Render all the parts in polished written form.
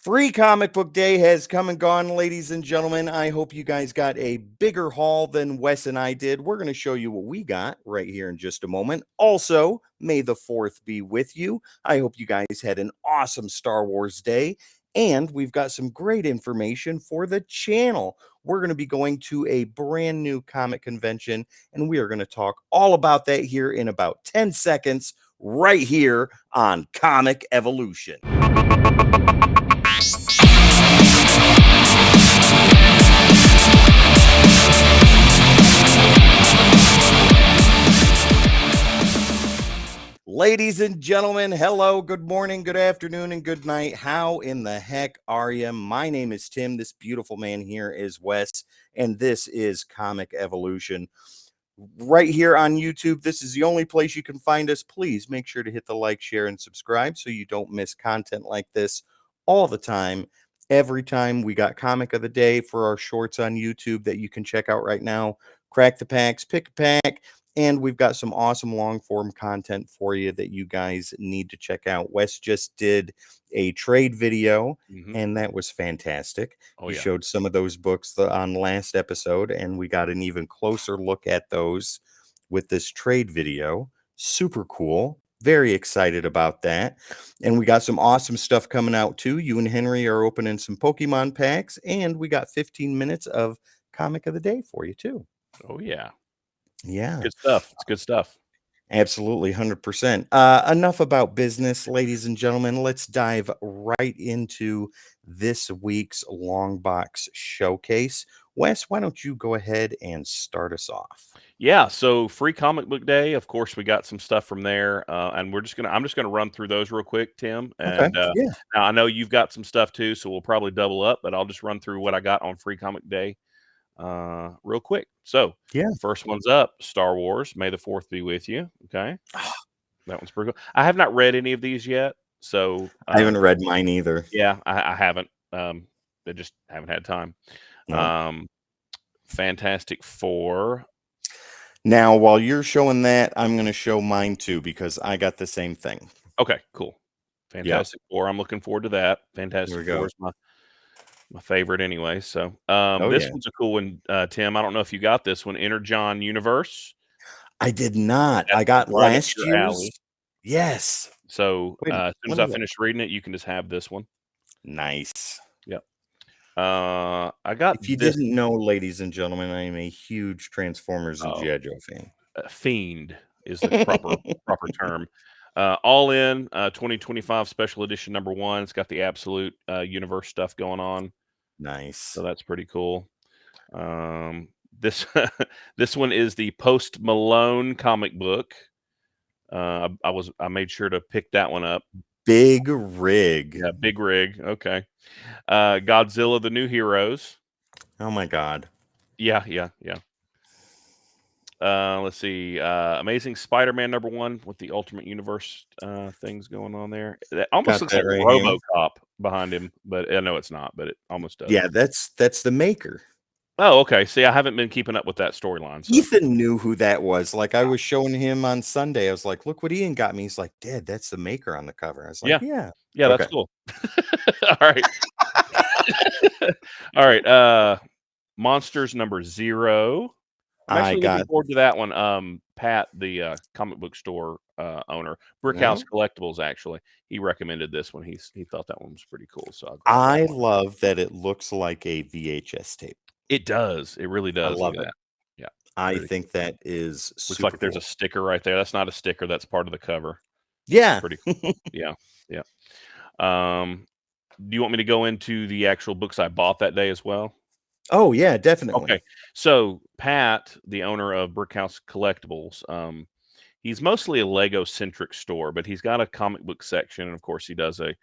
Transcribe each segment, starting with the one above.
Free Comic Book Day has come and gone, ladies and gentlemen. I hope you guys got a bigger haul than Wes and I did. We're going to show you what we got right here in just a moment. Also, May the 4th be with you. I hope you guys had an awesome Star Wars day. And we've got some great information for the channel. We're going to be going to a brand new comic convention, and we are going to talk all about that here in about 10 seconds, right here on Comic Evolution. Ladies and gentlemen, hello, good morning, good afternoon, and good night. How in the heck are you? My name is Tim. This beautiful man here is Wes, and this is Comic Evolution. Right here on YouTube, this is the only place you can find us. Please make sure to hit the like, share, and subscribe so you don't miss content like this all the time. Every time we got Comic of the Day for our shorts on YouTube that you can check out right now. Crack the packs, pick a pack. And we've got some awesome long form content for you that you guys need to check out. Wes just did a trade video, and that was fantastic. He showed some of those books on last episode, and we got an even closer look at those with this trade video. Super cool. Very excited about that. And we got some awesome stuff coming out too. You and Henry are opening some Pokemon packs, and we got 15 minutes of Comic of the Day for you too. Oh, yeah. Yeah. Good stuff. It's good stuff. Absolutely, 100%. Enough about business, ladies and gentlemen. Let's dive right into this week's Long Box Showcase. Wes, why don't you go ahead and start us off? Yeah, so Free Comic Book Day, of course, we got some stuff from there, and I'm just gonna run through those real quick, Tim. Okay, And yeah. now I know you've got some stuff too, so we'll probably double up, but I'll just run through what I got on Free Comic Day real quick. So, Yeah. first one's up, Star Wars. May the 4th be with you. Okay, that one's pretty cool. I have not read any of these yet, so I haven't read mine either. yeah, I haven't. I just haven't had time. No. Fantastic Four. Now, while you're showing that, I'm going to show mine too because I got the same thing. Okay, cool. Fantastic Four. I'm looking forward to that. Fantastic Four is my favorite anyway. So this one's a cool one, Tim. I don't know if you got this one, Energon Universe. I did not. That's I got right up last your year's. alley. Yes. So Wait, as soon as I finish reading it, you can just have this one. Nice. Yep. I got If you this. didn't know, ladies and gentlemen, I am a huge Transformers and G.I. Joe fan. Fiend is the proper term. All in 2025 special edition #1. It's got the absolute universe stuff going on. Nice. So that's pretty cool. This this one is the Post Malone comic book. I made sure to pick that one up. Big rig. Yeah, big rig. Okay. Godzilla: The New Heroes. Oh my god. Yeah. Let's see. Amazing Spider-Man #1 with the Ultimate Universe things going on there. It almost looks like right RoboCop behind him, but I know it's not, but it almost does. Yeah, that's the maker. Oh, okay. See, I haven't been keeping up with that storyline. So. Ethan knew who that was. Like, I was showing him on Sunday. I was like, look what Ian got me. He's like, Dad, that's the maker on the cover. I was like, yeah. Yeah, Okay. that's cool. All right. All right. Monsters #0. I'm actually looking forward to that one. Pat, the comic book store owner, Brickhouse Collectibles, actually, he recommended this one. He thought that one was pretty cool. So I love that it looks like a VHS tape. It does. It really does. I love it. That. Yeah. I think that is super looks like there's a sticker right there. That's not a sticker. That's part of the cover. Yeah. Pretty cool. Yeah. Do you want me to go into the actual books I bought that day as well? Oh, yeah, definitely. Okay. So Pat, the owner of Brickhouse Collectibles, he's mostly a Lego-centric store, but he's got a comic book section. And of course, he does a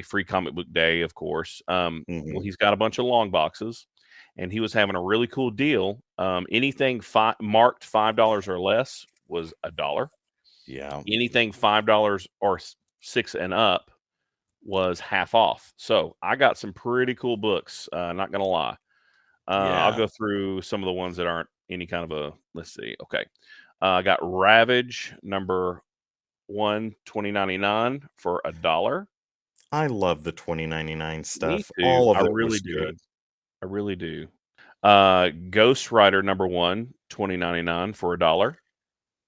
free comic book day, of course. Well, he's got a bunch of long boxes, and he was having a really cool deal. Anything marked $5 or less was $1. Yeah. Anything $5 or 6 and up was half off. So I got some pretty cool books. Not gonna lie. I'll go through some of the ones that aren't any kind of a. Let's see. Okay, I got Ravage #1 2099 for $1. I love the 2099 Me stuff. too. All of I it really was do. good. I really do. Ghost Rider #1, 2099 for $1.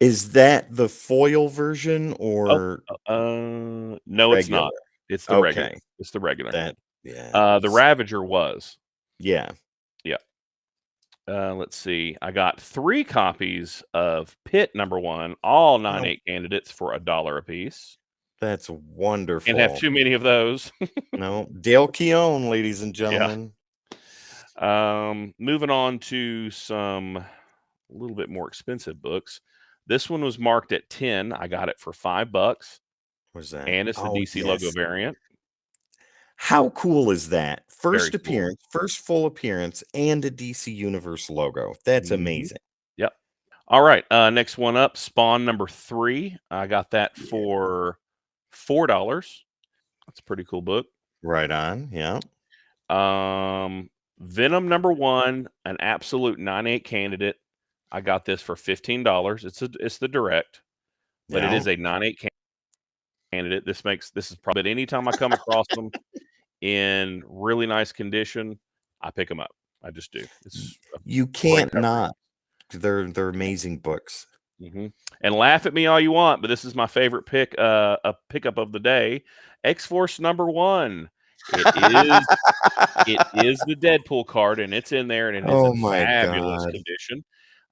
Is that the foil version Oh, or no, it's not. regular? It's the regular. Okay. It's the regular. That yeah. The Ravager was. Yeah. Yeah. Let's see. I got 3 copies of Pit #1, all Oh, 9/8 candidates for $1 apiece. that's Can't have wonderful. too many of those. No, Dale Keown, ladies and Yeah. gentlemen. Moving on to some a little bit more expensive books. This one was marked at 10. I got it for $5, Was that? and it's the Oh, DC logo yes. variant. How cool is that? Very First cool. appearance, first full appearance, and a DC Universe logo. That's Mhm. amazing. Yep. All right. Next one up, Spawn #3. I got that Yeah. for $4. That's a pretty cool book. Right on. Yeah. Venom #1, an absolute 9/8 candidate. I got this for $15. It's the direct, but it Yeah. is a 9/8 candidate. This is probably, but anytime I come across them in really nice condition, I pick them up. I just do. It's a You great can't coverage. not. They're amazing books. And laugh at me all you want, but this is my favorite a pickup of the day. X-Force #1. It is it is the Deadpool card, and it's in there, and it is Oh in my fabulous god. condition.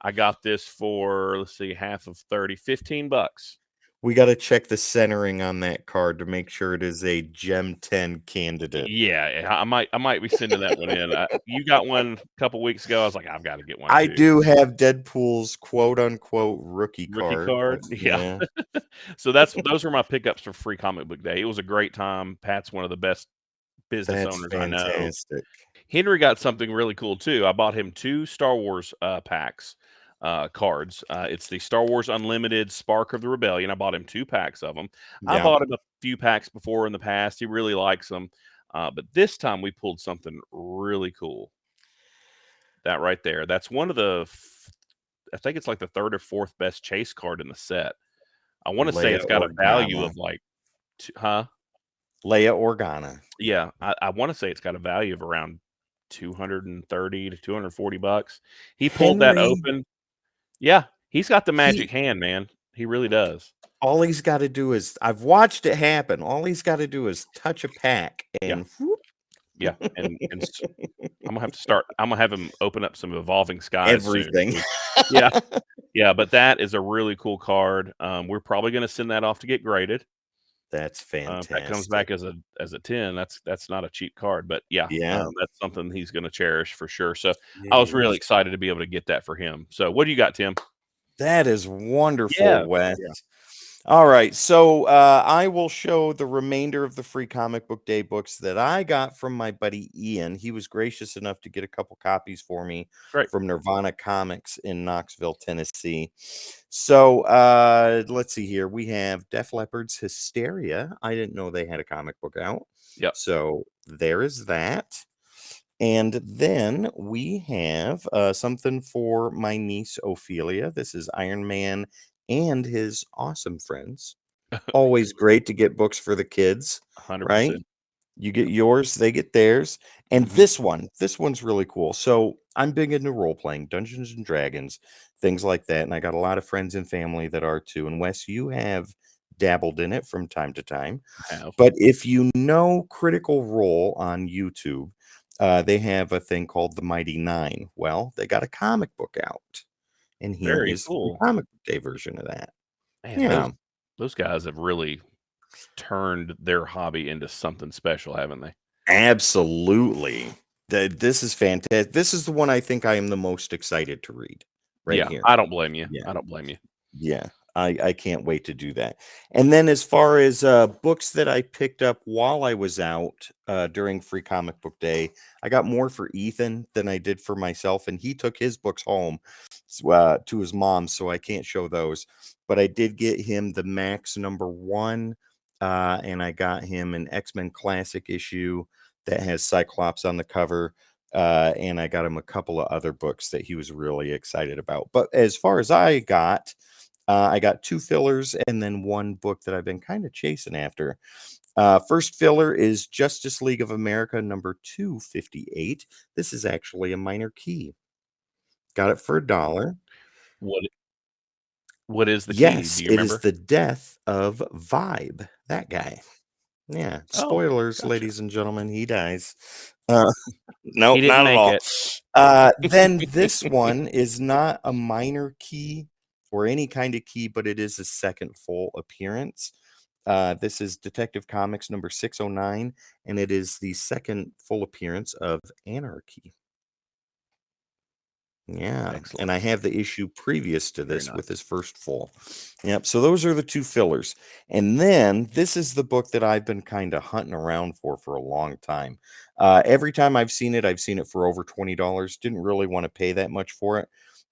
I got this for, let's see, half of 30, $15. We gotta check the centering on that card to make sure it is a Gem 10 candidate. Yeah, I might be sending that one in. You got one a couple weeks ago. I was like, I've got to get one I too. do have Deadpool's quote unquote rookie Rookie card, but card, yeah. yeah, So those are my pickups for Free Comic Book Day. It was a great time. Pat's one of the best business that's owners I know. fantastic. Henry got something really cool too. I bought him 2 Star Wars packs cards. It's the Star Wars Unlimited Spark of the Rebellion. I bought him 2 packs of them. I Yeah. bought him a few packs before in the past. He really likes them. But this time we pulled something really cool. That right there. That's one of I think it's like the 3rd or 4th best chase card in the set. I want to say Leia it's got a value Organa. of like, Leia Organa. Yeah, I want to say it's got a value of around 230 to $240. He pulled that Henry, open. Yeah, he's got the he magic hand, man. He really does. all he's got to do is I've watched it happen. All he's got to do is touch a pack Yeah, and whoop, yeah, I'm gonna have to start. I'm gonna have him open up some Evolving Skies soon. everything. Yeah, yeah, but that is a really cool card. We're probably gonna send that off to get graded. That's If that comes fantastic. back as a 10, that's not a cheap card, but yeah, Yeah. that's something he's gonna cherish for sure. So I was really Yes. excited to be able to get that for him. So what do you got, Tim? That is wonderful, Yeah, Wes. yeah, All right, so I will show the remainder of the free comic book day books that I got from my buddy Ian. He was gracious enough to get a couple copies for me great. from Nirvana Comics in Knoxville, Tennessee. So let's see here. We have Def Leppard's Hysteria. I didn't know they had a comic book out. Yep. So there is that. And then we have something for my niece Ophelia. This is Iron Man and his awesome friends. Always great to get books for the kids, right? 100%. You get yours, they get theirs. And Mhm. this one's really cool. So I'm big into role playing, Dungeons and Dragons, things like that. And I got a lot of friends and family that are too. And Wes, you have dabbled in it from time to time. Have. But if you know Critical Role on YouTube, they have a thing called the Mighty Nine. Well, they got a comic book out, and here Very is the cool. comic book day version of that. Man, Yeah, those guys have really turned their hobby into something special, haven't they? absolutely. This is fantastic. This is the one I think I am the most excited to read right Yeah, here. I don't blame you. Yeah. I don't blame you. Yeah, I can't wait to do that. And then as far as books that I picked up while I was out during Free Comic Book Day, I got more for Ethan than I did for myself, and he took his books home to his mom, so I can't show those. But I did get him the Max #1, and I got him an X-Men Classic issue that has Cyclops on the cover. And I got him a couple of other books that he was really excited about. But as far as I got 2 fillers and then 1 book that I've been kind of chasing after. First filler is Justice League of America number 258. This is actually a minor key. Got it for $1. What is the key? Yes, Do you it is remember? the death of Vibe, that guy. Yeah, Oh, spoilers, gotcha. ladies and gentlemen, he dies. Uh, nope, He didn't not at make all. it. Then this one is not a minor key or any kind of key, but it is a second full appearance. This is Detective Comics number 609, and it is the second full appearance of Anarchy. Yeah, Excellent. and I have the issue previous to Very this with nice. his first full. Yep, so those are the two fillers. And then this is the book that I've been kind of hunting around for a long time. Every time I've seen it for over $20. Didn't really want to pay that much for it.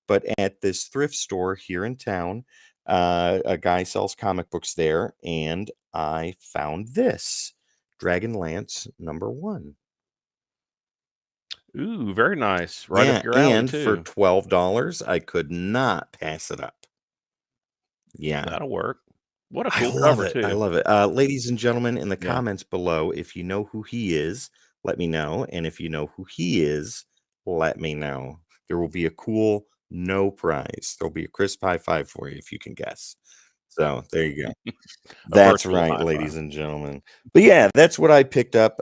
But at this thrift store here in town, a guy sells comic books there, and I found this Dragonlance number 1. Ooh, very nice. Right Yeah, up your alley and for too. $12, I could not pass it up. Yeah, That'll work. What a I cool love cover it. I too. love it. Ladies and gentlemen, in the Yeah. comments below, if you know who he is, let me know. And if you know who he is, let me know. There will be a cool no prize. There'll be a crisp high five for you if you can guess. So there you go. A That's virtual right, high ladies five. and gentlemen. But yeah, that's what I picked up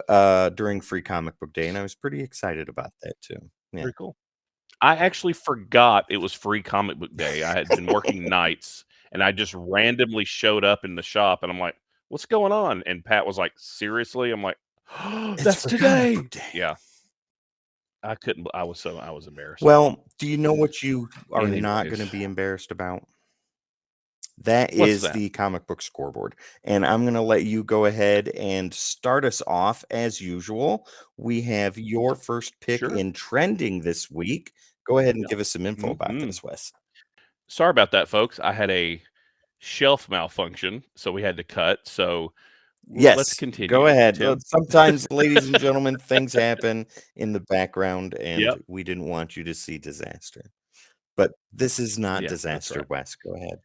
during Free Comic Book Day, and I was pretty excited about that too. Yeah. Very cool. I actually forgot it was free comic book day. I had been working nights and I just randomly showed up in the shop and I'm like, "What's going on?" And Pat was like, "Seriously?" I'm like, oh, It's "That's for Comic today." Book Day. Yeah. I couldn't I was embarrassed. Well, do you know what you are not going to Anyways, be embarrassed about? That what's is that? the comic book scoreboard. And I'm going to let you go ahead and start us off as usual. We have your first pick Sure. in trending this week. Go ahead and Yeah. give us some info about Mhm. this, Wes. Sorry about that, folks. I had a shelf malfunction, so we had to cut. So let's Yes, go continue. ahead. Tim? Sometimes, ladies and gentlemen, things happen in the background, and Yep. we didn't want you to see disaster. But this is not Yeah, that's disaster, right. Wes. Go ahead.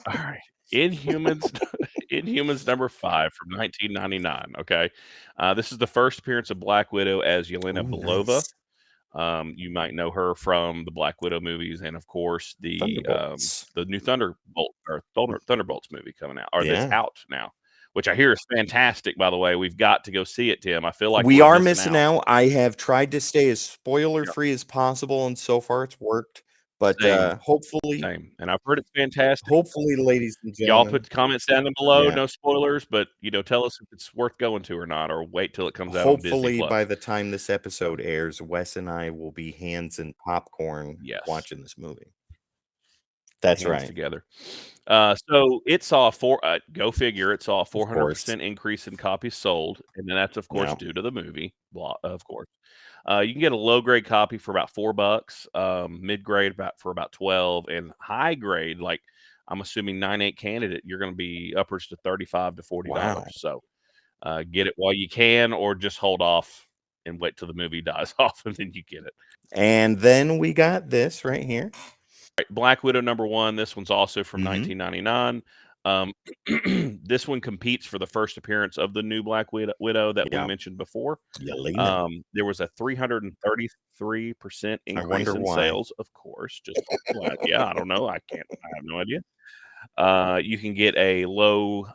All right. Inhumans Inhumans number 5 from 1999, okay? This is the first appearance of Black Widow as Yelena Oh, Belova. nice. You might know her from the Black Widow movies and, of course, Thunderbolts. the new Thunderbolts movie coming out, or that's Yeah. out now, which I hear is fantastic, by the way. We've got to go see it, Tim. I feel like We we're are missing missing out. out. I have tried to stay as spoiler Yep. free as possible, and so far it's worked. But Same, hopefully, same. And I've heard it's fantastic. ladies and Y'all put gentlemen, the comments down below, yeah, no spoilers, but, tell us if it's worth going to or not, or wait till it comes out on Disney hopefully by Plus. the time this So, episode airs, Wes and I will be hands and popcorn yes, watching this movie. That's hands right. together. So it saw go figure, it saw a Of course. 400% increase in copies sold, and then that's, of course, Yeah. due to the movie, blah, of course. You can get a low grade copy for about $4, mid grade for about 12, and high grade, like I'm assuming 9.8 candidate, you're going to be upwards to $35 to $40. Wow. So get it while you can, or just hold off and wait till the movie dies off, and then you get it. And then we got this right here. Right, Black Widow number 1. This one's also from Mm-hmm. 1999. This one competes for the first appearance of the new Black Widow that we Yeah. mentioned before. Yelena. There was a 333% I increase wonder in why. sales, of course. Just yeah, I don't know. I have no idea. You can get a low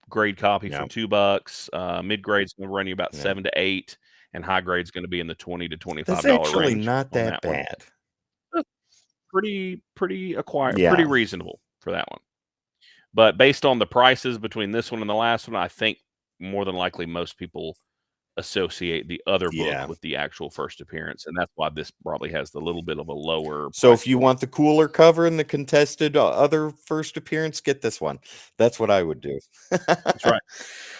grade copy for Yeah. $2. Mid grade's going to run you about Yeah. 7 to 8, and high grade's going to be in the $20 to That's $25 actually range not on that that one. bad. Pretty pretty Yeah. reasonable for that one. But based on the prices between this one and the last one, I think more than likely most people associate the other book Yeah. with the actual first appearance, and that's why this probably has the little bit of a lower So price if you point. want the cooler cover and the contested other first appearance, get this one. That's what I would do. That's right.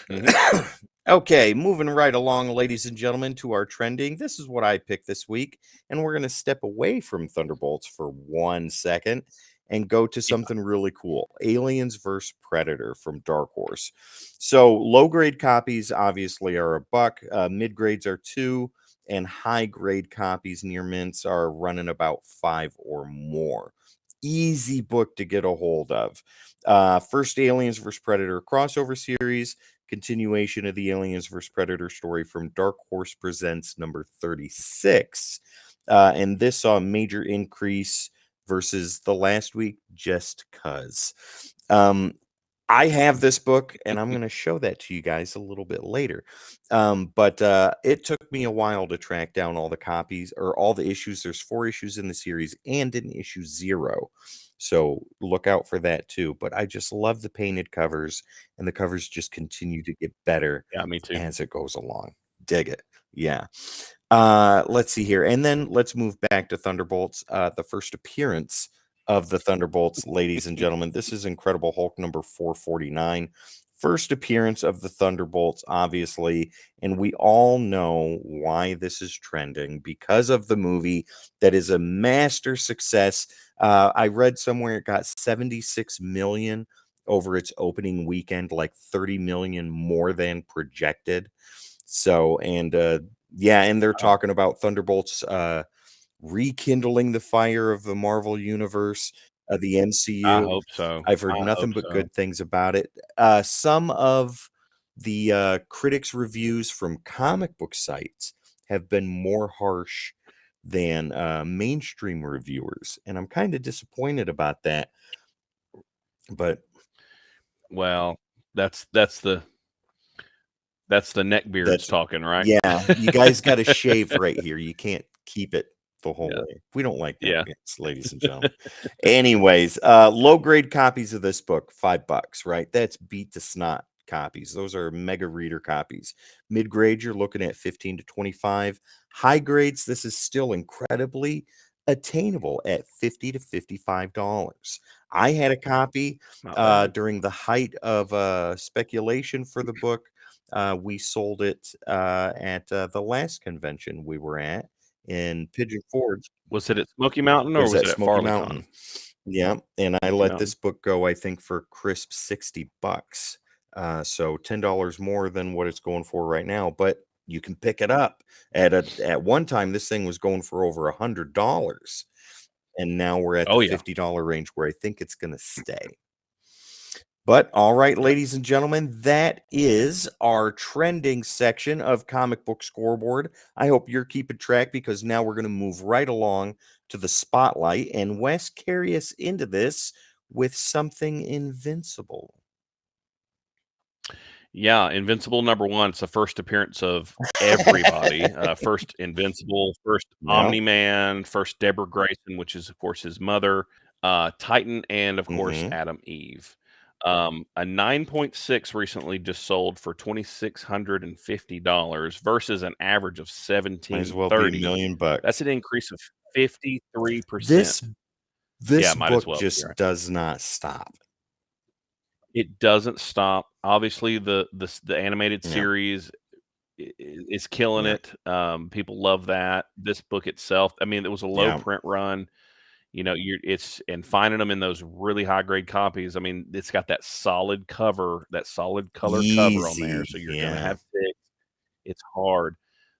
Mhm. Okay, moving right along, ladies and gentlemen, to our trending. This is what I picked this week, and we're going to step away from Thunderbolts for 1 second and go to Yeah. something really cool. Aliens vs. Predator from Dark Horse. So low grade copies obviously are $1, mid grades are 2, and high grade copies near mints are running about 5 or more. easy book to get a hold of. First Aliens vs. Predator crossover series, continuation of the Aliens vs. Predator story from Dark Horse Presents number 36. And this saw a major increase versus the last week just cuz. I have this book, and I'm going to show that to you guys a little bit later. But it took me a while to track down all the copies or all the issues. There's 4 issues in the series and an issue 0. So look out for that too. But I just love the painted covers, and the covers just continue to get better Yeah, me too. as it goes along. Dig it. Yeah. Let's see here. And then let's move back to Thunderbolts. The first appearance of the Thunderbolts, ladies and gentlemen. This is Incredible Hulk number 449. First appearance of the Thunderbolts, obviously. And we all know why this is trending because of the movie that is a master success. I read somewhere it got 76 million over its opening weekend, like 30 million more than projected. So, and yeah, and they're talking about Thunderbolts rekindling the fire of the Marvel Universe, the I MCU. hope so. I've heard I nothing hope but so. good things about it. Some of the critics' reviews from comic book sites have been more harsh than mainstream reviewers, and I'm kind of disappointed about that. But Well, that's the neckbeards that's talking, right? yeah, you guys got to shave right here. You can't keep it the whole Yeah. way. We don't like Yeah. neckbeards, ladies and gentlemen. Anyways, low grade copies of this book, $5, right? That's beat to snot copies. Those are mega reader copies. Mid grade, you're looking at 15 to 25. High grades, this is still incredibly attainable at $50 to $55. I had a copy Not bad. during the height of speculation for the book. We sold it at the last convention we were at in Pigeon Forge. Was it at Smoky Mountain It or was was at it at Smoky Farley Mountain. Con? Yeah, and I Smoky let Mountain. this book go, I think, for crisp $60. So $10 more than what it's going for right now, but you can pick it up. At one time, this thing was going for over $100. And now we're at the Oh yeah. $50 range where I think it's going to stay. But all right, Yep. ladies and gentlemen, that is our trending section of Comic Book Scoreboard. I hope you're keeping track because now we're going to move right along to the spotlight. And Wes, carry us into this with something invincible. Yeah, Invincible number 1. It's the first appearance of everybody. First Invincible, first Yeah. Omni-Man, first Deborah Grayson, which is of course his mother, Titan, and of course Mhm. Adam Eve. A 9.6 recently just sold for $2,650 versus an average of Might as well be $1,730. $1,000,000. That's an increase of 53%. This Yeah, might as book well be, just right? does not stop. It doesn't stop. Obviously, the animated Yeah. series is killing Yeah. it. People love that. This book itself, I mean, it was a low Yeah. print run. You know, it's and finding them in those really high grade copies. I mean, it's got that solid cover, that solid color cover on there. So Easy. you're gonna Yeah. have thick. It's hard.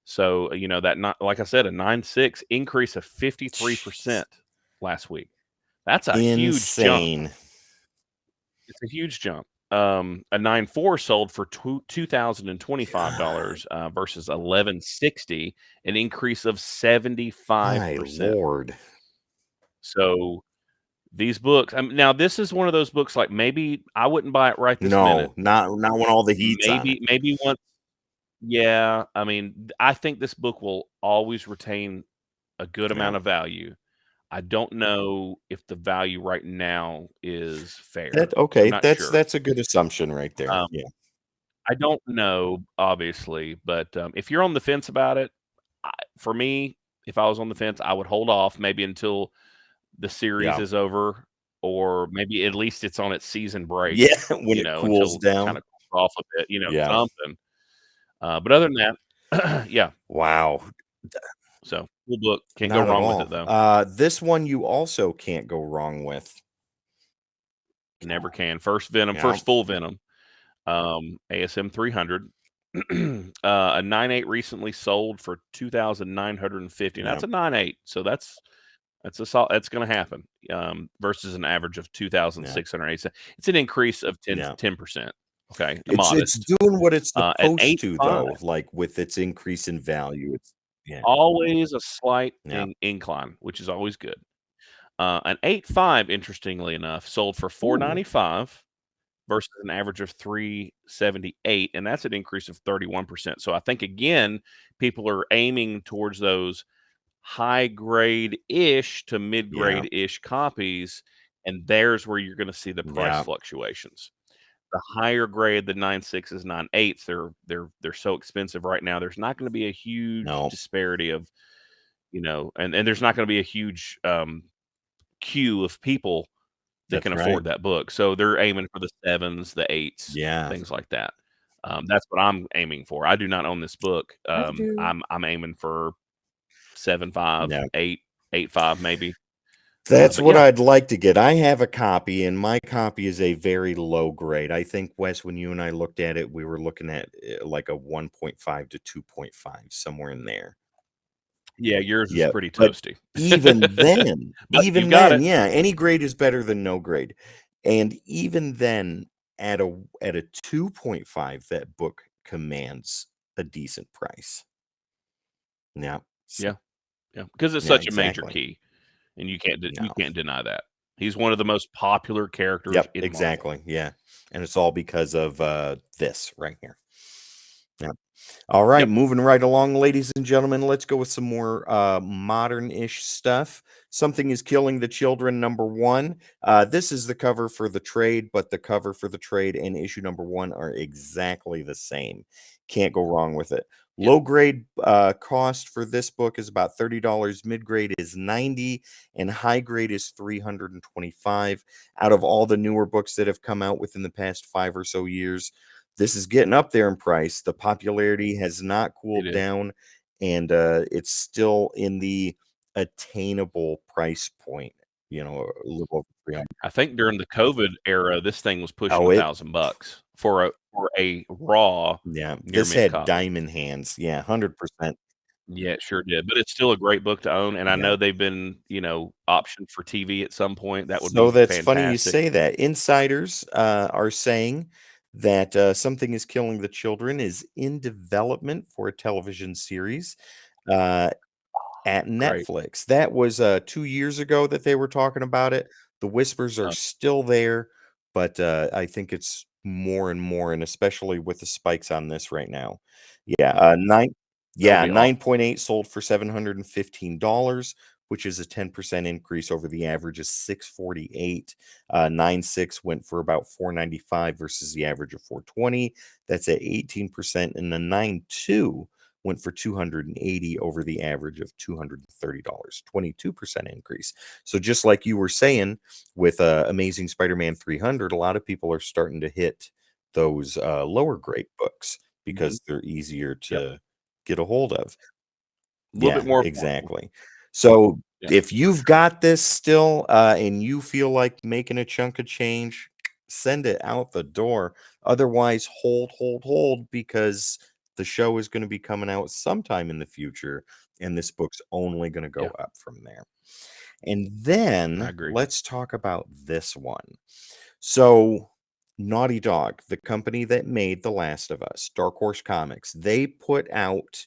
So you know that not like I said, a 9.6 increase of 53% last week. That's a huge jump. Insane. It's a huge jump. A 9.4 sold for $2,025 versus $1,160, an increase of My 75%. Lord. So these books, now this is one of those books like maybe I wouldn't buy it right this minute. No, not when all the heat's on it. Maybe once. Yeah, I mean, I think this book will always retain a good amount Yeah. of value. I don't know if the value right now is fair. That I'm okay, not sure. that's a good assumption right there. Yeah. I don't know, obviously, but if you're on the fence about it, for me, if I was on the fence, I would hold off maybe until the series Yeah. is over, or maybe at least it's on its season break. Yeah, when You it know, cools until down. kind of cools off a bit. You know, Yeah. something. But other than that, yeah. Wow. So cool book. Can't go Not at wrong with all. it though. This one you also can't go wrong with. Never can. First Venom, Yeah. first full Venom. ASM 300. A 9.8 recently sold for $2,950. Yeah. That's a 9.8, so that's That's going to happen. Versus an average of 2,680. It's an increase of 10%. Okay, It's modest. doing what it's At supposed to, 8.5, though. Like with its increase in value, it's always a slight yeah. incline, which is always good. An 8.5, interestingly enough, sold for $495 versus an average of $378, and that's an increase of 31%. So I think again, people are aiming towards those high grade ish to mid grade ish copies, and there's where you're going to see the price fluctuations. The higher grade, the 9.6s, 9.8s, they're so expensive right now. There's not going to be a huge disparity of, and there's not going to be a huge queue of people that can afford that book. So they're aiming for the 7s, the 8s, things like that. That's what I'm aiming for. I do not own this book. I'm aiming for 7.5, 8, 8.5 maybe. That's what I'd like to get. I have a copy, and my copy is a very low grade. I think, Wes, when you and I looked at it, we were looking at like a 1.5 to 2.5, somewhere in there. Yeah, yours is pretty but toasty. even then, But you've got it. any grade is better than no grade. And even then, at a 2.5, that book commands a decent price. Yeah. Yeah. Because it's such a major key, and you can't deny that. He's one of the most popular characters in Marvel. Yeah. And it's all because of this right here. Yeah. All right, moving right along, ladies and gentlemen. Let's go with some more modern-ish stuff. Something is Killing the Children, #1. This is the cover for the trade, but the cover for the trade and issue #1 are exactly the same. Can't go wrong with it. Low grade cost for this book is about $30. Mid grade is $90, and high grade is $325. Out of all the newer books that have come out within the past 5 or so years, this is getting up there in price. The popularity has not cooled down, and it's still in the attainable price point. A little over 300. I think during the COVID era, this thing was pushing $1,000 for a raw. This had diamond hands. 100%. Yeah, it sure did. But it's still a great book to own, and I know they've been, optioned for TV at some point. That would be So that's fantastic. funny you say that. Insiders are saying that Something is Killing the Children is in development for a television series at Netflix. That was 2 years ago that they were talking about it. The whispers are still there, but I think it's more and more, and especially with the spikes on this right now. 9.8 sold for $715, which is a 10% increase over the average of $648. 9.6 went for about $495 versus the average of $420. That's at 18%, and the 9.2 went for $280 over the average of $230, 22% increase. So just like you were saying with Amazing Spider-Man 300, a lot of people are starting to hit those lower grade books because they're easier to get a hold of. A little bit more exactly. So if you've got this still and you feel like making a chunk of change, send it out the door. Otherwise, hold, because the show is going to be coming out sometime in the future, and this book's only going to go up from there. And then let's talk about this one. So Naughty Dog, the company that made The Last of Us, Dark Horse Comics, they put out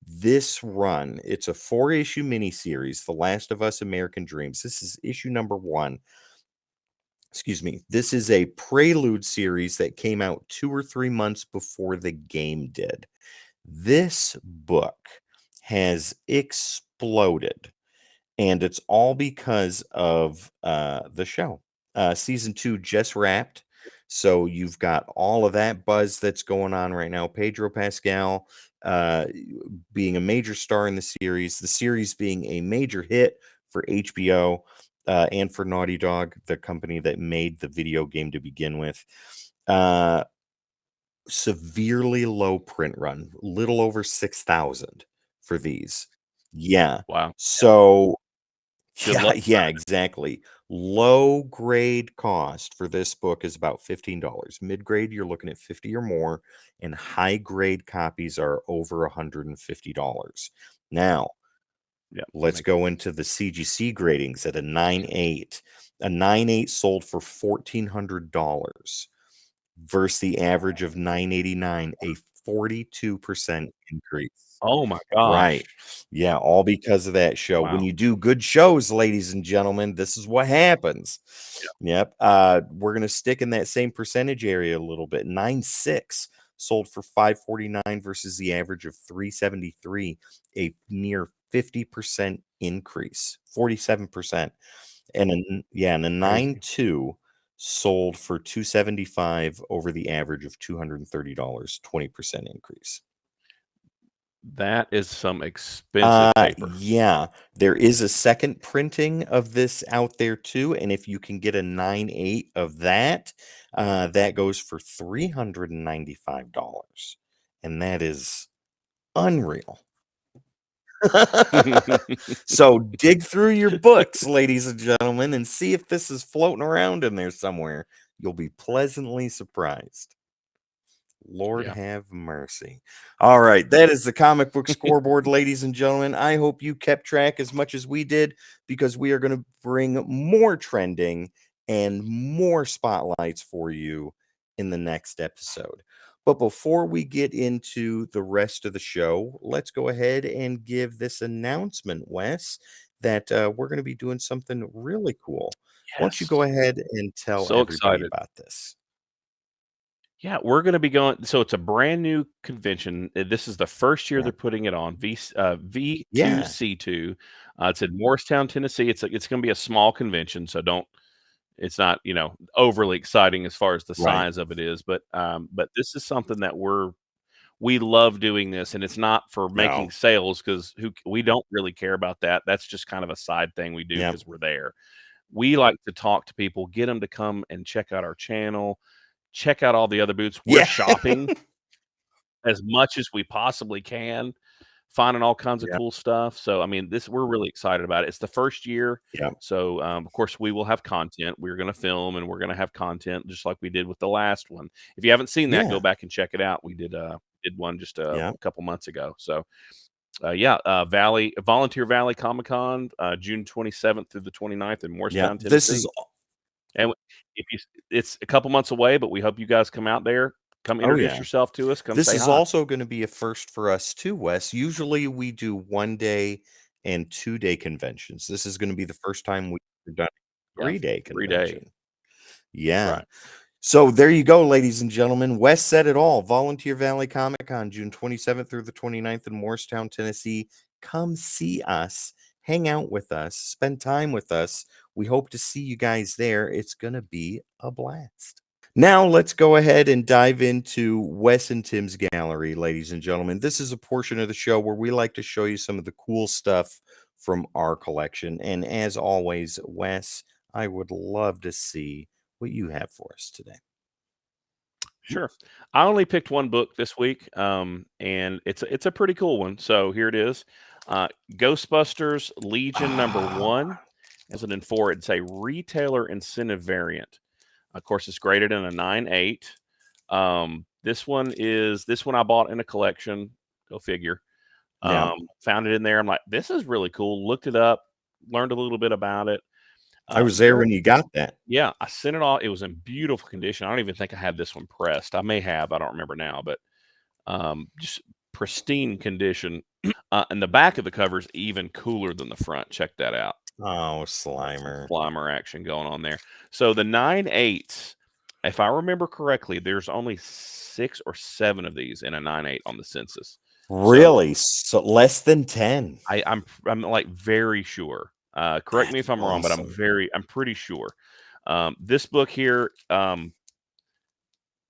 this run. It's a 4-issue miniseries, The Last of Us American Dreams. This is issue #1. Excuse me. This is a prelude series that came out 2 or 3 months before the game did. This book has exploded, and it's all because of the show. Season 2 just wrapped, so you've got all of that buzz that's going on right now. Pedro Pascal being a major star in the series being a major hit for HBO and for Naughty Dog, the company that made the video game to begin with. Severely low print run, little over 6,000 for these. Wow. So exactly. Low grade cost for this book is about $15. Mid grade, you're looking at 50 or more, and high grade copies are over $150. Now, Yeah. Let's go into the CGC gradings at a 9.8. A 9.8 sold for $1,400 versus the average of 989, a 42% increase. Oh my Right. gosh. Yeah, all because of that show. When Wow. you do good shows, ladies and gentlemen, this is what happens. Yep. We're gonna stick in that same percentage area a little bit. 9.6 sold for 549 versus the average of 373, a near 50% increase, 47%. And and a Crazy. 9.2 sold for 275 over the average of $230, 20% increase. That is some expensive paper. Yeah, there is a second printing of this out there too, and if you can get a 9.8 of that, that goes for $395, and that is unreal. So dig through your books, ladies and gentlemen, and see if this is floating around in there somewhere. You'll be pleasantly surprised. Lord Yeah. have mercy. All right, that is the comic book scoreboard, ladies and gentlemen. I hope you kept track as much as we did because we are going to bring more trending and more spotlights for you in the next episode. But before we get into the rest of the show, let's go ahead and give this announcement, Wes, that we're going to be doing something really cool. Why don't you Yes. go ahead and tell So everybody excited. about this? Yeah, we're gonna be going so it's a brand new convention. This is the first year Yeah. they're putting it on, Yeah. V2C2. It's in Morristown, Tennessee. It's gonna be a small convention, so don't it's not, overly exciting as far as the Right. size of it is, but this is something that we love doing this, and it's not for making No. sales because we don't really care about that. That's just kind of a side thing we do Yep. because we're there. We like to talk to people, get them to come and check out our channel, check out all the other booths. We're Yeah. shopping as much as we possibly can, finding all kinds of Yep. cool stuff. So, I mean, this we're really excited about it. It's the first year, Yep. so of course we will have content. We're going to film and we're going to have content just like we did with the last one. If you haven't seen that, go Yeah. back and check it out. We did one just a Yep. couple months ago. So, Volunteer Valley Comic Con, June 27th through the 29th in Yeah. Morristown, This is Tennessee. And if you, it's a couple months away, but we hope you guys come out there. Come oh introduce yeah. yourself to us. Come This say is hi. also going to be a first for us too, Wes. Usually we do 1 day and 2 day conventions. This is going to be the first time we've done a Yeah, 3 day 3 day. convention. Yeah. Right. So there you go, ladies and gentlemen. Wes said it all. Volunteer Valley Comic Con, June 27th through the 29th in Morristown, Tennessee. Come see us, hang out with us, spend time with us. We hope to see you guys there. It's going to be a blast. Now, let's go ahead and dive into Wes and Tim's gallery, ladies and gentlemen. This is a portion of the show where we like to show you some of the cool stuff from our collection. And as always, Wes, I would love to see what you have for us today. Sure. I only picked one book this week, and it's a pretty cool one. So here it is, Ghostbusters Legion #1 as an N4. It's a retailer incentive variant. Of course, it's graded in a 9.8. This one I bought in a collection. Go figure. Yeah. Found it in there. I'm like, this is really cool. Looked it up, learned a little bit about it. I was there Very when you got that. Yeah, I sent it off. It was in beautiful condition. I don't even think I had this one pressed. I may have. I don't remember now, but just pristine condition. And the back of the cover is even cooler than the front. Check that out. Oh, Some Slimer. Slimer action going on there. So the 9.8, if I remember correctly, there's only 6 or 7 of these in a 9.8 on the census. So Really? So less than 10. I'm like very sure. Correct me That's if I'm wrong, but awesome. I'm pretty sure. This book here,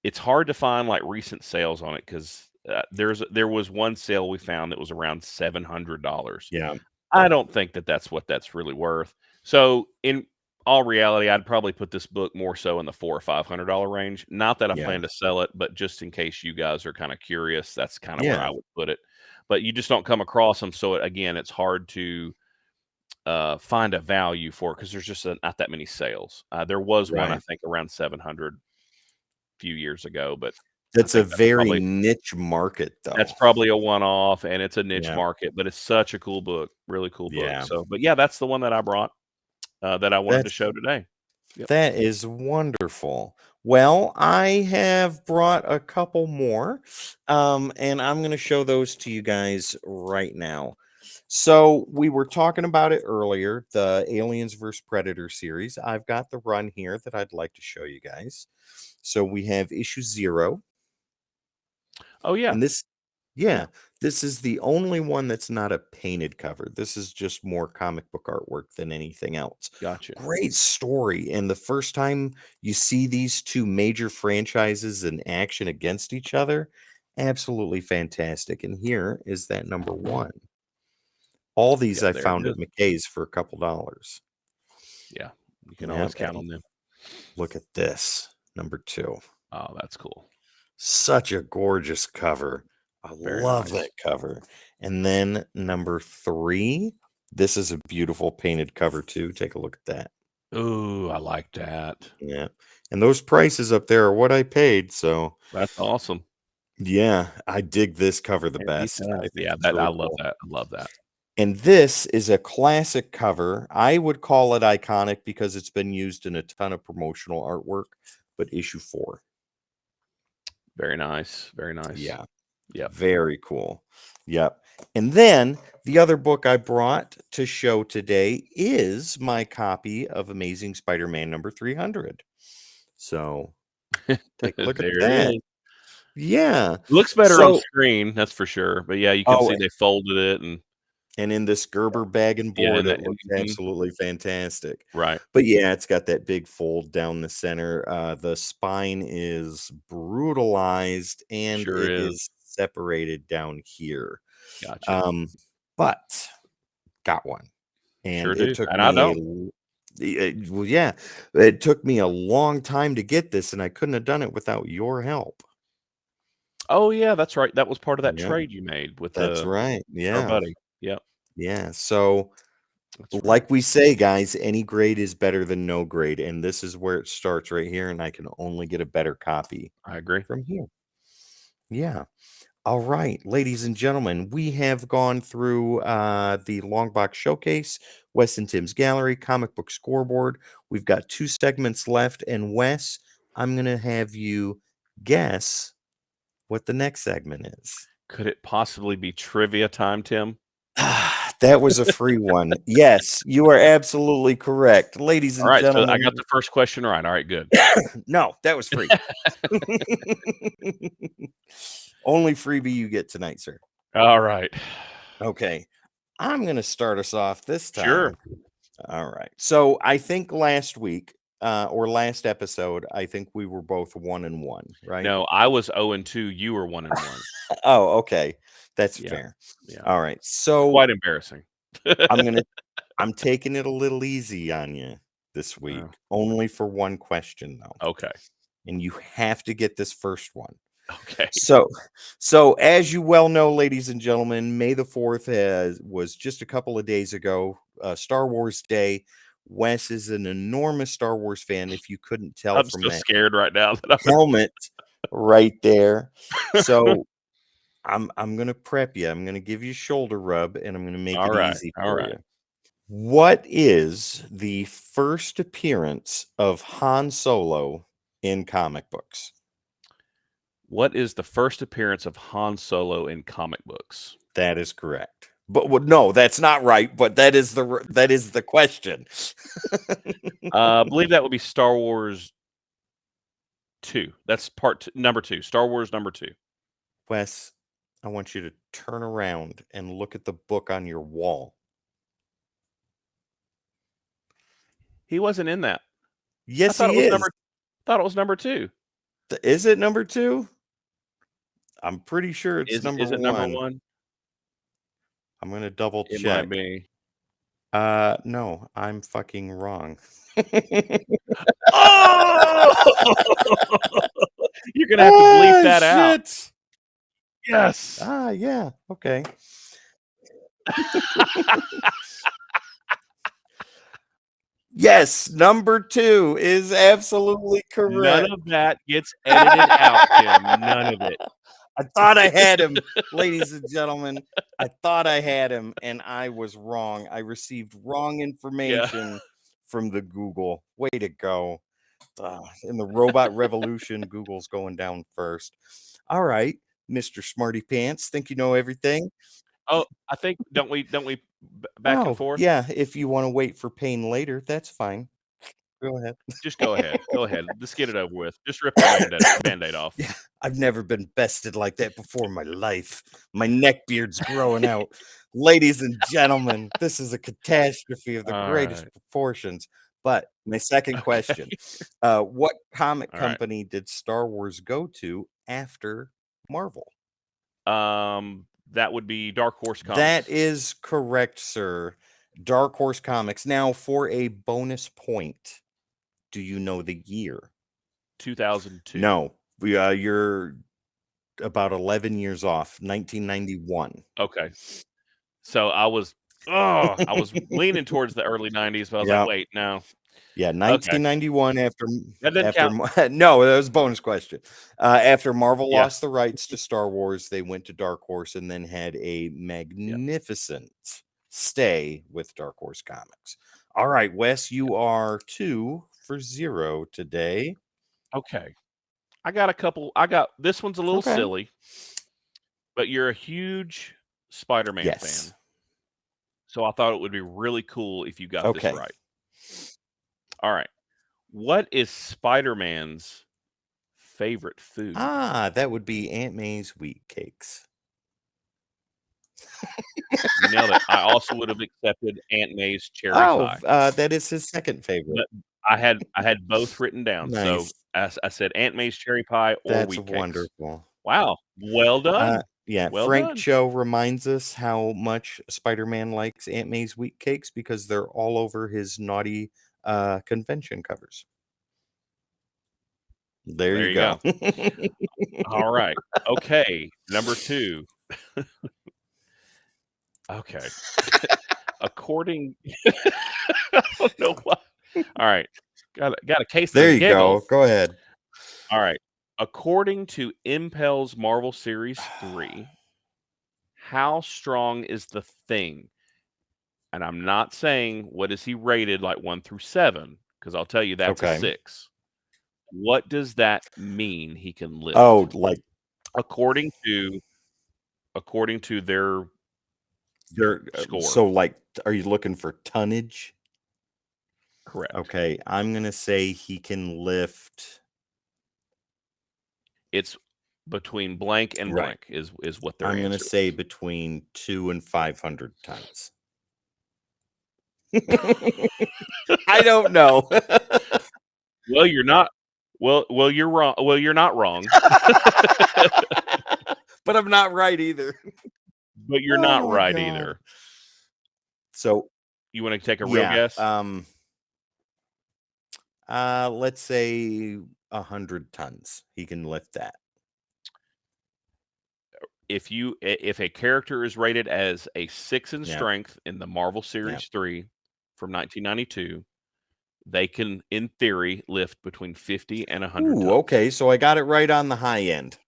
it's hard to find like recent sales on it because there was one sale we found that was around $700. Yeah. I don't think that that's what that's really worth. So in all reality, I'd probably put this book more so in the $400 or $500 range. Not that I Yeah. plan to sell it, but just in case you guys are kind of curious, that's kind of where Yeah. I would put it. But you just don't come across them, so again, it's hard to find a value for it because there's just not that many sales. There was one I Right. think around 700 few years ago, but That's a very probably niche market, though. that's probably a one-off, and it's a niche Yeah. market, but it's such a cool book, really cool book. Yeah. So, but yeah, that's the one that I brought that I wanted to That's show today. Yep. That is wonderful. Well, I have brought a couple more, and I'm going to show those to you guys right now. So we were talking about it earlier, the Aliens vs. Predator series. I've got the run here that I'd like to show you guys. So we have issue 0, Oh yeah, and this is the only one that's not a painted cover. This is just more comic book artwork than anything else. gotcha. Great story. And the first time you see these two major franchises in action against each other, absolutely fantastic. And here is that number 1. All these Yep, I there it found is. at McKay's for a couple dollars. Yeah, you can Yep, always count and on them. look at this, number 2. Oh, that's cool. Such a gorgeous cover. I Very love nice. that cover. And then number 3, this is a beautiful painted cover too. Take a look at that. Ooh, I like that. Yeah. And those prices up there are what I paid. So That's awesome. yeah, I dig this cover the And best. I think yeah, it's that I really love cool. that. I love that. And this is a classic cover. I would call it iconic because it's been used in a ton of promotional artwork, but issue 4. Very nice. Very nice. Yeah. Yep. Very cool. Yep. And then the other book I brought to show today is my copy of Amazing Spider-Man number 300. So take a look at There it that. is. Yeah. It looks better on So, screen, that's for sure. But yeah, you can see they folded it and in this Gerber bag and yeah, board, and it that, looks absolutely fantastic. right. But yeah, it's got that big fold down the center. The spine is brutalized and Sure it is. is separated down here. Gotcha. But got one. And Sure it do. took And I don't. well, yeah, it took me a long time to get this, and I couldn't have done it without your help. Oh yeah, that's right. That was part of that Yeah, trade you made with that's right. our Yeah, buddy. Yep, yeah. So, that's right. like we say, guys, any grade is better than no grade, and this is where it starts right here, and I can only get a better copy I agree. from here. Yeah. All right, ladies and gentlemen, we have gone through the Longbox Showcase, Wes and Tim's Gallery, Comic Book Scoreboard. We've got 2 segments left, and Wes, I'm going to have you guess what the next segment is. Could it possibly be trivia time, Tim? That was a free one. Yes, you are absolutely correct. Ladies All and right, so I gentlemen, got the first question right. All right, good. no, that was free. Only freebie you get tonight, sir. All right. Okay. I'm going to start us off this time. Sure. All right. So I think last week or last episode, I think we were both 1-1, right? No, I was 0-2. You were 1-1. Oh, okay. That's Yeah. fair. Yeah. All right. So Quite embarrassing. I'm taking it a little easy on you this week. Only for one question though. Okay. And you have to get this first one. Okay. So as you well know, ladies and gentlemen, May the 4th was just a couple of days ago, Star Wars Day. Wes is an enormous Star Wars fan, if you couldn't tell I'm from so that scared right now that I'm helmet right there. So I'm gonna prep you. I'm gonna give you a shoulder rub, and I'm gonna make all it right. easy All for right. you. What is the first appearance of Han Solo in comic books? What is the first appearance of Han Solo in comic books? That is correct. But well, no, that's not right. But that is the question. I believe that would be Star Wars 2. That's number 2. Star Wars number 2. Wes, I want you to turn around and look at the book on your wall. He wasn't in that. Yes, he is. Thought it was number 2. Is it number 2? I'm pretty sure it's Is number it number 1. 1? I'm gonna double It check. might be. No, I'm fucking wrong. Oh! You're gonna have to bleep that out. Shit. Yes. Yeah. Okay. Yes, number 2 is absolutely None correct. of that gets edited out, Tim. None of it. I thought I had him, ladies and gentlemen. I thought I had him, and I was wrong. I received wrong Yeah. information from the Google. Way to go. In the robot revolution, Google's going down first. All right, Mr. Smarty Pants, think you know everything? Oh, I think don't we back and Oh, forth? yeah, if you wanna wait for pain later, that's fine. Go ahead. Just go ahead. Go ahead. Let's get it over with. Just rip the Band-Aid off. Yeah, I've never been bested like that before in my life. My neck beard's growing out. Ladies and gentlemen, this is a catastrophe of the All greatest right. proportions. But my second Okay. question, what comic All right. company did Star Wars go to after Marvel? That would be Dark Horse That Comics. is correct, sir. Dark Horse Comics. Now, for a bonus point, do you know the year? 2002. No, you're about 11 years off, 1991. Okay. So I was leaning towards the early 90s, but I was like, Yeah, wait, no. yeah, Okay. 1991 That doesn't after count. no, that was a bonus question. After Marvel Yeah. lost the rights to Star Wars, they went to Dark Horse and then had a Yeah. magnificent stay with Dark Horse Comics. All right, Wes, you are 2 for 0 today. Okay. This one's a little Okay. silly, but you're a huge Spider-Man Yes. fan. So I thought it would be really cool if you got this Okay. right. All right. What is Spider-Man's favorite food? That would be Aunt May's wheat cakes. You nailed it. I also would have accepted Aunt May's cherry Oh, pie. that is his second favorite. But I had both written down. So Nice. I said Aunt May's cherry pie or That's wheat cakes. wonderful. Wow. Well done. Yeah, Well Frank done. Cho reminds us how much Spider-Man likes Aunt May's wheat cakes because they're all over his naughty convention covers. There There you you go. All right. Okay. Number 2. Okay. According I don't know why. All right. Got a case There of you go. giggles. Go ahead. All right. According to Impel's Marvel Series 3, how strong is the Thing? And I'm not saying what is he rated like 1 through 7 because I'll tell you that's a Okay. 6. What does that mean he can lift? Oh, like according to their score. so like are you looking for tonnage? Correct. Okay, I'm going to say he can lift It's between blank and Right. blank is what their I'm answer going to say is. between 2 and 500 tons. I don't know. Well, you're not you're wrong. Well, you're not wrong. But I'm not right either. But you're not right either. So, you want to take a real guess? Let's say 100 tons. He can lift that. If a character is rated as a 6 in strength in the Marvel Series 3 from 1992, they can, in theory, lift between 50 and 100 tons. Okay, so I got it right on the high end.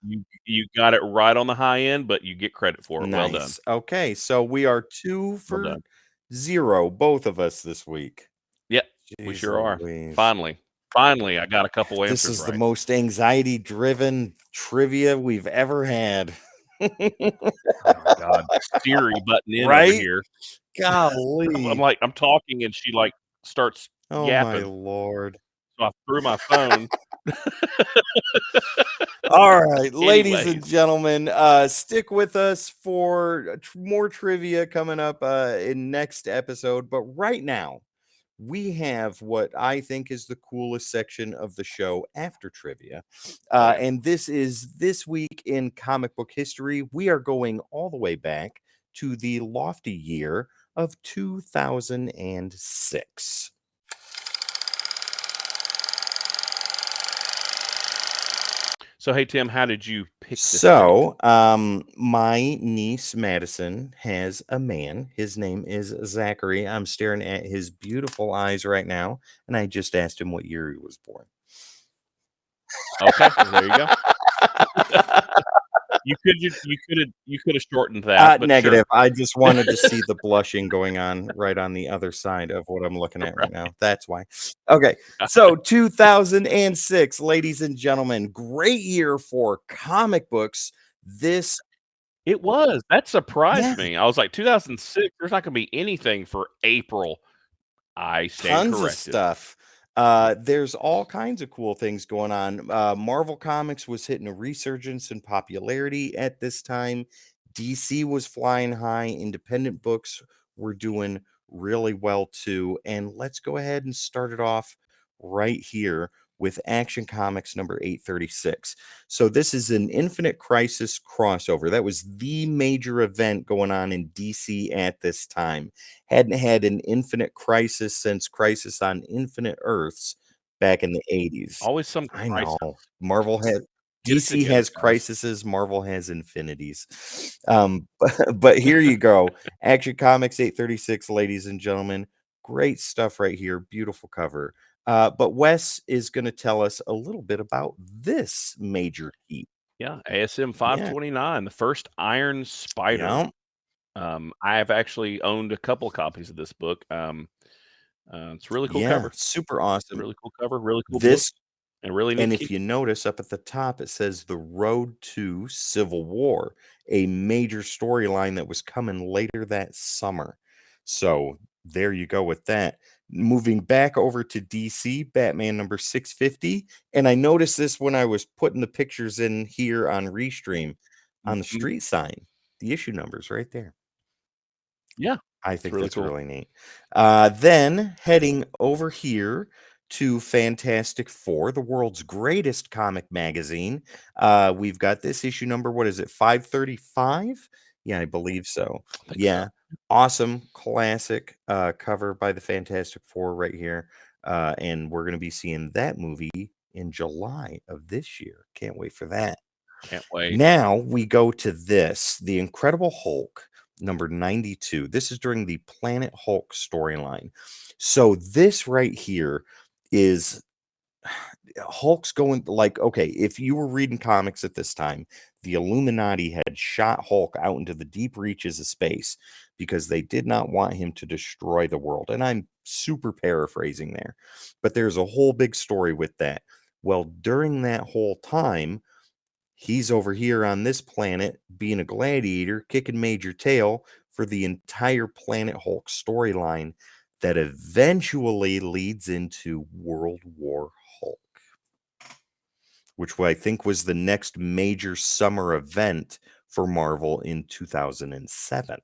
You got it right on the high end, but you get credit for it. Nice. Well done. Okay, so we are 2 for 0, both of us this week. Yep, we sure are. Finally, I got a couple answers This is right. the most anxiety-driven trivia we've ever had. Oh my God, Siri button in Right? over here. Golly. I'm talking and she like starts Oh yapping. my Lord. So I threw my phone. All right, ladies and Anyways. gentlemen, stick with us for more trivia coming up in next episode. But right now, we have what I think is the coolest section of the show after trivia. And this is This Week in Comic Book History. We are going all the way back to the lofty year of 2006. So, hey, Tim, how did you pick this date? So, my niece Madison has a man. His name is Zachary. I'm staring at his beautiful eyes right now, and I just asked him what year he was born. Okay, well, there you go. You could have shortened that, but Negative. sure. I just wanted to see the blushing going on right on the other side of what I'm looking at right now. That's why. Okay. So 2006, ladies and gentlemen, great year for comic books. This, It was. That yeah, surprised me. I was like, 2006, there's not gonna be anything for April. I stand tons of corrected. stuff. There's all kinds of cool things going on. Marvel Comics was hitting a resurgence in popularity at this time. DC was flying high. Independent books were doing really well too. And let's go ahead and start it off right here with Action Comics number 836. So this is an Infinite Crisis crossover. That was the major event going on in DC at this time. Hadn't had an Infinite Crisis since Crisis on Infinite Earths back in the 80s. Always some I crisis. know. Marvel had Get it DC together, has guys. crises, Marvel has infinities. But here you go. Action Comics 836, ladies and gentlemen. Great stuff right here. Beautiful cover. But Wes is going to tell us a little bit about this major key. Yeah, ASM Yeah. 529, the first Iron Spider. Yeah. I have actually owned a couple copies of this book. It's a really cool Yeah. cover. Super awesome. Really cool cover, really cool book, This, and really neat and key. if you notice up at the top, it says The Road to Civil War, a major storyline that was coming later that summer. So there you go with that. Moving back over to DC, Batman number 650. And I noticed this when I was putting the pictures in here on Restream on the Mhm. street sign, the issue numbers right there. Yeah, I it's think really that's cool. really neat. Then heading over here to Fantastic Four, the world's greatest comic magazine. We've got this issue number. What is it? 535? Yeah, I believe so. I think so. Yeah. Awesome classic cover by the Fantastic Four right here. And we're going to be seeing that movie in July of this year. Can't wait for that. Can't wait. Now we go to this, The Incredible Hulk, number 92. This is during the Planet Hulk storyline. So this right here is Hulk's going like, okay, if you were reading comics at this time, the Illuminati had shot Hulk out into the deep reaches of space because they did not want him to destroy the world. And I'm super paraphrasing there, but there's a whole big story with that. Well, during that whole time, he's over here on this planet being a gladiator, kicking major tail for the entire Planet Hulk storyline that eventually leads into World War Hulk, which I think was the next major summer event for Marvel in 2007.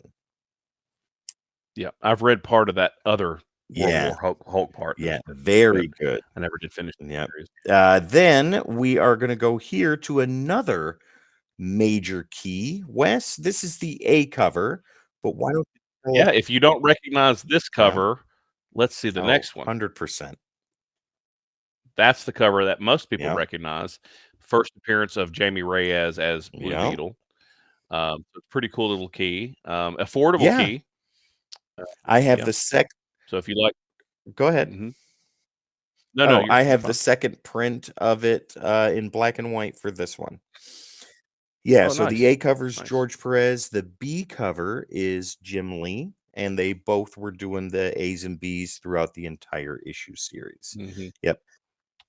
Yeah, I've read part of that other World Yeah. War Hulk part. Yeah, That's very good. I never did finish the Yep. series. Then we are going to go here to another major key. Wes, this is the A cover, but why don't you tell Yeah, us? if you don't recognize this Yeah. cover, let's see the Oh, next one. 100%. That's the cover that most people Yeah. recognize. First appearance of Jamie Reyes as Blue Yeah. Beetle. So it's a pretty cool little key. Affordable Yeah. key. I have Yeah. the second. So if you like, Go ahead. no, no, Oh, I you're have the fine. second print of it in black and white for this one. Yeah, Oh, so nice. the A cover is Nice. George Perez. The B cover is Jim Lee, and they both were doing the A's and B's throughout the entire issue series. Mhm. Yep.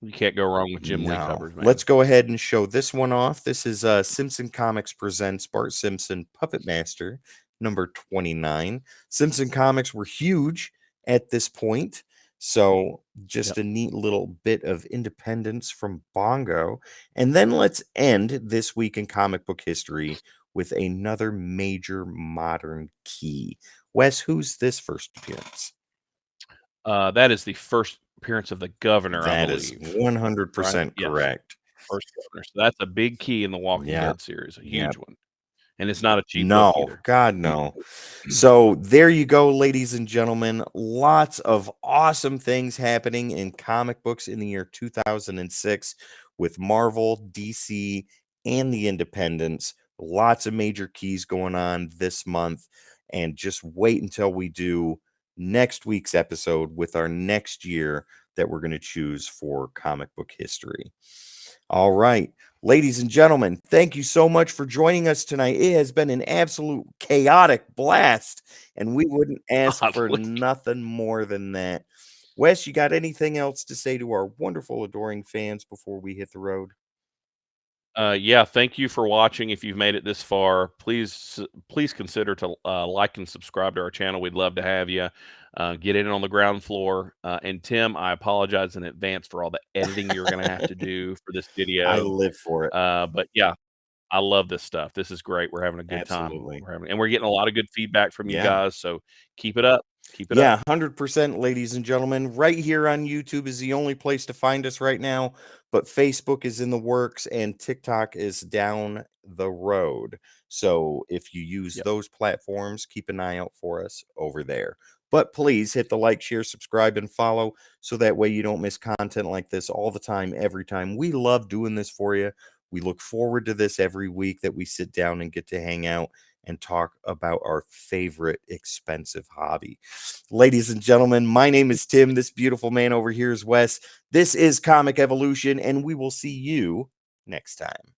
You can't go wrong with Jim Lee No. covers, man. Let's go ahead and show this one off. This is Simpson Comics presents Bart Simpson Puppet Master number 29. Simpson Comics were huge at this point. So just a neat little bit of independence from Bongo. And then let's end this week in comic book history with another major modern key. Wes, who's this first appearance? That is the first appearance of the Governor, I That is believe. 100% Yes. correct. First Governor. So that's a big key in the Walking Yeah. Dead series, a Yeah. huge one. And it's not a cheap book No, either. God, no. So there you go, ladies and gentlemen. Lots of awesome things happening in comic books in the year 2006, with Marvel, DC, and the independents. Lots of major keys going on this month. And just wait until we do next week's episode with our next year that we're going to choose for comic book history. All right. Ladies and gentlemen, thank you so much for joining us tonight. It has been an absolute chaotic blast, and we wouldn't ask for Golly. nothing more than that. Wes, you got anything else to say to our wonderful, adoring fans before we hit the road? Yeah, thank you for watching. If you've made it this far, please consider to like and subscribe to our channel. We'd love to have you. Get in on the ground floor. And Tim, I apologize in advance for all the editing you're going to have to do for this video. I live for it. But yeah, I love this stuff. This is great. We're having a good Absolutely. time. And we're getting a lot of good feedback from you Yeah. guys. So keep it up. Keep it Yeah, up. 100%, ladies and gentlemen. Right here on YouTube is the only place to find us right now, but Facebook is in the works and TikTok is down the road. So if you use Yep. those platforms, keep an eye out for us over there. But please hit the like, share, subscribe, and follow so that way you don't miss content like this all the time, every time. We love doing this for you. We look forward to this every week that we sit down and get to hang out and talk about our favorite expensive hobby. Ladies and gentlemen, my name is Tim. This beautiful man over here is Wes. This is Comic Evolution, and we will see you next time.